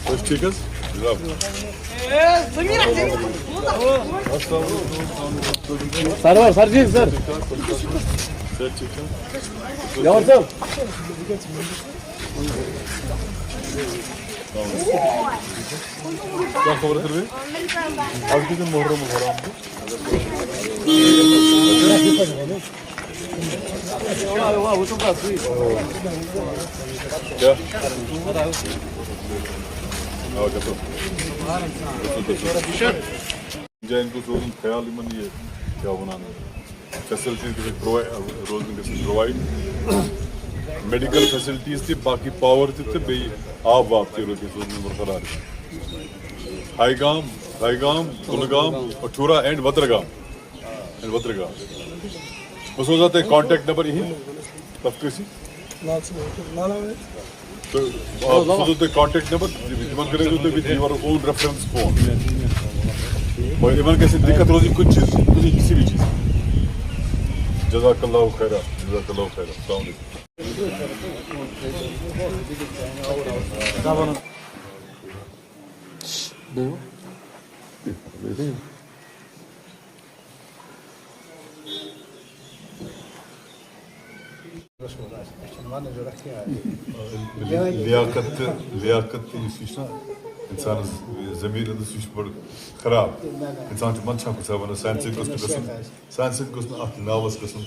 Hoşçakalın. Sar var, sar değil, sar. Yavaş ol. क्या खबर कर रहे आज के दिन मुहर्रम हराम क्या इनको रोजन ख्याल ये क्या बनाना फैसिलिटीज प्रोवाइड मेडिकल फैसिलिटीज थी बाकी पावर थे बे आब वाब थे बरकरार हाईगाम कुलगाम अठूरा एंड वत्रगाम बस हो जाता है कॉन्टैक्ट नंबर यही तफ्तीशी तो कॉन्टैक्ट नंबर इमन करे तो with your own reference phone इमन कैसे दिक्कत रोजी कुछ चीज किसी भी चीज जज़ाकल्लाहु खैरा अस्सलाम वालेकुम लियाकत इंसान ज़मीर बड़ खराब इंसान मन वन सान गोस नावस गसन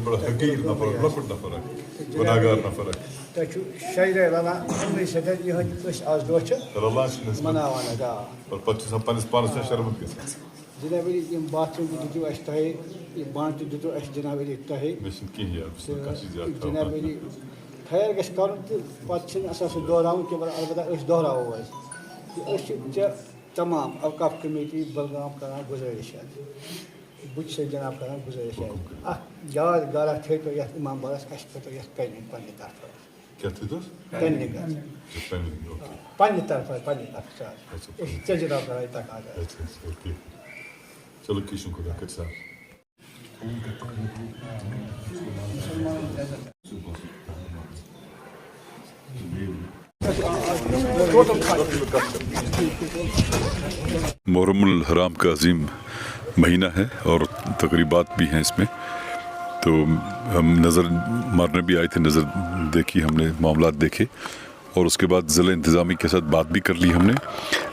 बड़ा हकीर नफर लकुट नफर गुनाहगार नफर और पन्निस पानस शर्मत गसन जनाब बाथरूम दितु तहे बांध दितु जनाब तहे जनाब खैर गस कर दोहराव कि अलबत्ता दोहराव तमाम अवकाफ कमेटी बलगाम कर गुजारिश बुझ से जनाब कर गुजारिश याद गारा थे तो यह इमाम बारस तो यह कहीं पन्ने तरफ क्या थे तो पन्ने तरफ जनाब कर तक आ जाए चलो की शुक्र कर साहब मुहर्रमुल हराम का अजीम महीना है और तकरीबात भी हैं इसमें तो हम नज़र मारने भी आए थे नज़र देखी हमने मामलात देखे और उसके बाद ज़िला इंतज़ामी के साथ बात भी कर ली हमने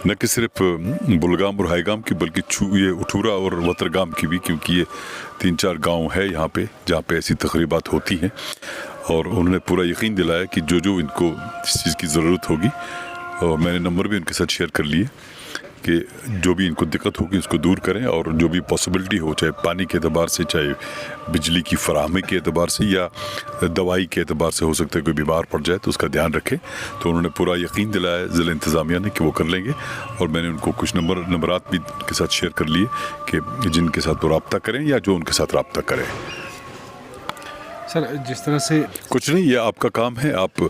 न कि सिर्फ बुलगाम और हाईगाम की बल्कि ये उठूरा और वत्रगाम की भी क्योंकि ये 3-4 गांव है यहाँ पे जहाँ पे ऐसी तकरीबात होती हैं और उन्होंने पूरा यकीन दिलाया कि जो इनको इस चीज़ की ज़रूरत होगी और मैंने नंबर भी उनके साथ शेयर कर लिए कि जो भी इनको दिक्कत होगी उसको दूर करें और जो भी पॉसिबिलिटी हो चाहे पानी के एतबार से चाहे बिजली की फराहमी के एतबार से या दवाई के एतबार से हो सकता है कोई बीमार पड़ जाए तो उसका ध्यान रखें तो उन्होंने पूरा यकीन दिलाया ज़िला इंतज़ामिया ने कि वो कर लेंगे और मैंने उनको कुछ नंबरात भी के साथ शेयर कर लिए कि जिनके साथ वो रब्ता करें या जो उनके साथ रब्ता करें। सर जिस तरह से कुछ नहीं ये आपका काम है आप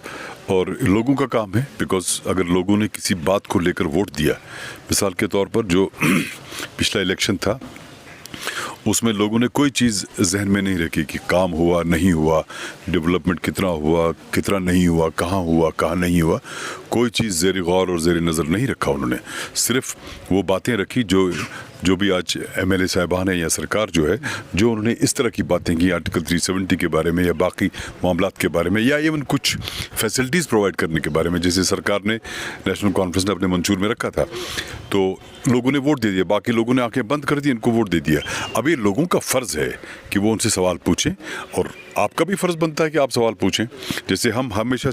और लोगों का काम है बिकॉज अगर लोगों ने किसी बात को लेकर वोट दिया मिसाल के तौर पर जो पिछला इलेक्शन था उसमें लोगों ने कोई चीज़ जहन में नहीं रखी कि काम हुआ नहीं हुआ डेवलपमेंट कितना हुआ कितना नहीं हुआ कहाँ नहीं हुआ कोई चीज़ ज़ेर गौर और ज़ेर नज़र नहीं रखा उन्होंने सिर्फ वो बातें रखी जो भी आज MLA साहिबान हैं या सरकार जो है जो उन्होंने इस तरह की बातें की आर्टिकल 370 के बारे में या बाकी मामलात के बारे में या इवन कुछ फैसिलिटीज़ प्रोवाइड करने के बारे में जैसे सरकार ने नेशनल कॉन्फ्रेंस ने अपने मंशूर में रखा था तो लोगों ने वोट दे दिया बाकी लोगों ने आंखें बंद कर दी इनको वोट दे दिया अब ये लोगों का फ़र्ज़ है कि वो उनसे सवाल पूछें और आपका भी फ़र्ज़ बनता है कि आप सवाल पूछें जैसे हम हमेशा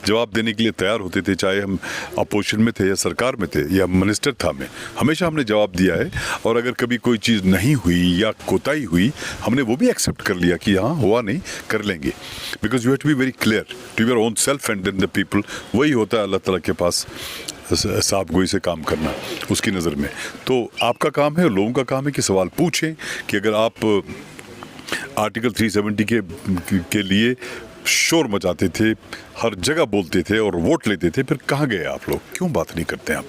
जवाब देने के लिए तैयार होते थे चाहे हम अपोजिशन में थे या सरकार में थे या मिनिस्टर था मैं हमेशा हमने जवाब दिया है और अगर कभी कोई चीज़ नहीं हुई या कोताही हुई हमने वो भी एक्सेप्ट कर लिया कि हाँ हुआ नहीं कर लेंगे because you have to be very clear to your own self and then the people वही होता है अल्लाह ताला के पास साफ गोई से काम करना उसकी नज़र में तो आपका काम है लोगों का काम है कि सवाल पूछें कि अगर आप आर्टिकल 370 के लिए शोर मचाते थे हर जगह बोलते थे और वोट लेते थे फिर कहाँ गए आप लोग क्यों बात नहीं करते आप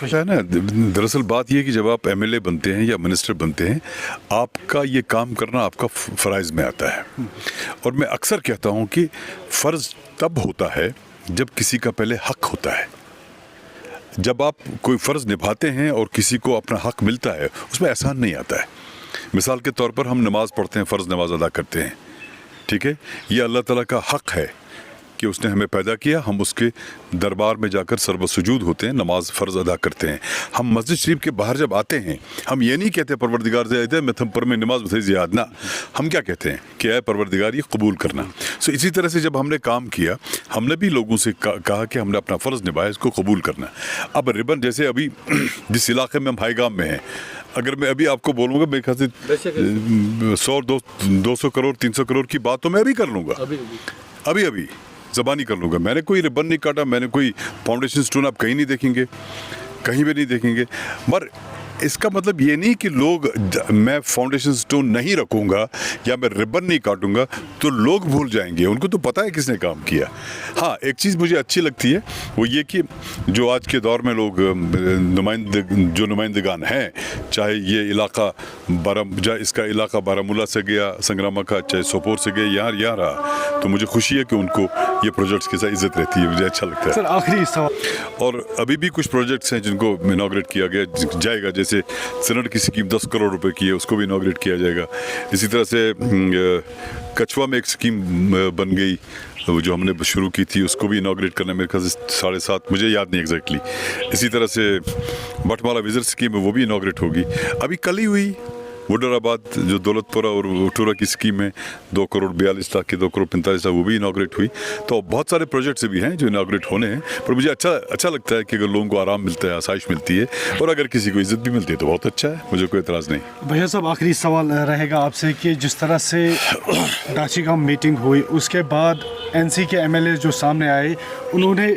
है ना दरअसल बात ये कि जब आप MLA बनते हैं या मिनिस्टर बनते हैं आपका ये काम करना आपका फ़राइज़ में आता है और मैं अक्सर कहता हूँ कि फ़र्ज़ तब होता है जब किसी का पहले हक होता है, जब आप कोई फ़र्ज़ निभाते हैं और किसी को अपना हक मिलता है, उसमें एहसान नहीं आता है। मिसाल के तौर पर हम नमाज़ पढ़ते हैं, फ़र्ज़ नमाज अदा करते हैं, ठीक है, ये अल्लाह ताला का हक है कि उसने हमें पैदा किया, हम उसके दरबार में जाकर सर्वसुजूद होते हैं, नमाज फ़र्ज़ अदा करते हैं। हम मस्जिद शरीफ के बाहर जब आते हैं, हम ये नहीं कहते परवरदिगार से आते हैं मैं थम पर में नमाज बता याद ना, हम क्या कहते हैं कि ऐ परवरदिगार ये कबूल करना। सो इसी तरह से जब हमने काम किया, हमने भी लोगों से कहा कि हमने अपना फ़र्ज़ निभाया, इसको कबूल करना। अब रिबन जैसे अभी जिस इलाके में हम हाईगाम में हैं, अगर मैं अभी आपको बोलूँगा मेरे ख्याल से 100-200 करोड़ 300 करोड़ की बात तो मैं अभी कर लूँगा, अभी ज़बानी कर लूँगा। मैंने कोई रिबन नहीं काटा, मैंने कोई फाउंडेशन स्टोन आप कहीं नहीं देखेंगे, कहीं भी नहीं देखेंगे। मगर इसका मतलब ये नहीं कि लोग मैं फाउंडेशन स्टोन नहीं रखूँगा या मैं रिबन नहीं काटूँगा तो लोग भूल जाएंगे, उनको तो पता है किसने काम किया। हाँ, एक चीज़ मुझे अच्छी लगती है वो ये कि जो आज के दौर में लोग नुमाइंदगान हैं, चाहे ये इलाका इसका इलाका बारामूला से गया संग्रामा का, चाहे सोपोर से गया, यहाँ रहा, तो मुझे खुशी है कि उनको ये प्रोजेक्ट्स के साथ इज्जत रहती है, मुझे अच्छा लगता है। सर आखिरी सवाल, और अभी भी कुछ प्रोजेक्ट्स हैं जिनको इनॉग्रेट किया जाएगा, जैसे सिनेट की स्कीम 10 करोड़ रुपए की है, उसको भी इनॉग्रेट किया जाएगा। इसी तरह से कछुआ में एक स्कीम बन गई जो हमने शुरू की थी, उसको भी इनॉग्रेट करना मेरे ख्याल से 7.5, मुझे याद नहीं एग्जैक्टली। इसी तरह से बटमाला विजिट स्कीम है, वो भी इनॉग्रेट होगी। अभी कल ही हुई वडराबाद जो दौलतपुरा और उटूरा की स्कीम है 2 करोड़ 42 लाख की, 2 करोड़ 45 लाख, वो भी इनॉग्रेट हुई। तो बहुत सारे प्रोजेक्ट्स भी हैं जो इनॉग्रेट होने हैं, पर मुझे अच्छा लगता है कि अगर लोगों को आराम मिलता है, आसाइश मिलती है, और अगर किसी को इज्जत भी मिलती है तो बहुत अच्छा है, मुझे कोई एतराज़ नहीं। भैया साहब आखिरी सवाल रहेगा आपसे कि जिस तरह से डाचीगांव मीटिंग हुई, उसके बाद NC के MLA जो सामने आए, उन्होंने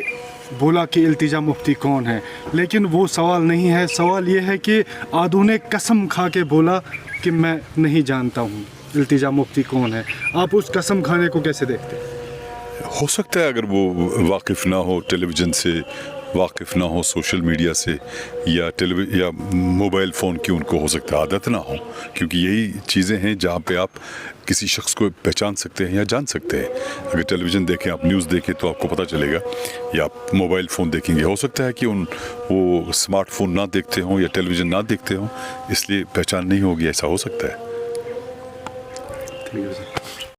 बोला कि इल्तिजा मुफ्ती कौन है, लेकिन वो सवाल नहीं है। सवाल ये है कि आदू ने कसम खा के बोला कि मैं नहीं जानता हूँ इल्तिजा मुफ्ती कौन है। आप उस कसम खाने को कैसे देखते हैं? हो सकता है अगर वो वाकिफ़ ना हो, टेलीविज़न से वाकिफ़ ना हो, सोशल मीडिया से या मोबाइल फ़ोन की उनको हो सकता है आदत ना हो, क्योंकि यही चीज़ें हैं जहाँ पे आप किसी शख्स को पहचान सकते हैं या जान सकते हैं। अगर टेलीविज़न देखें, आप न्यूज़ देखें तो आपको पता चलेगा, या आप मोबाइल फ़ोन देखेंगे, हो सकता है कि वो स्मार्टफोन ना देखते हों या टेलीविज़न ना देखते हों, इसलिए पहचान नहीं होगी, ऐसा हो सकता है।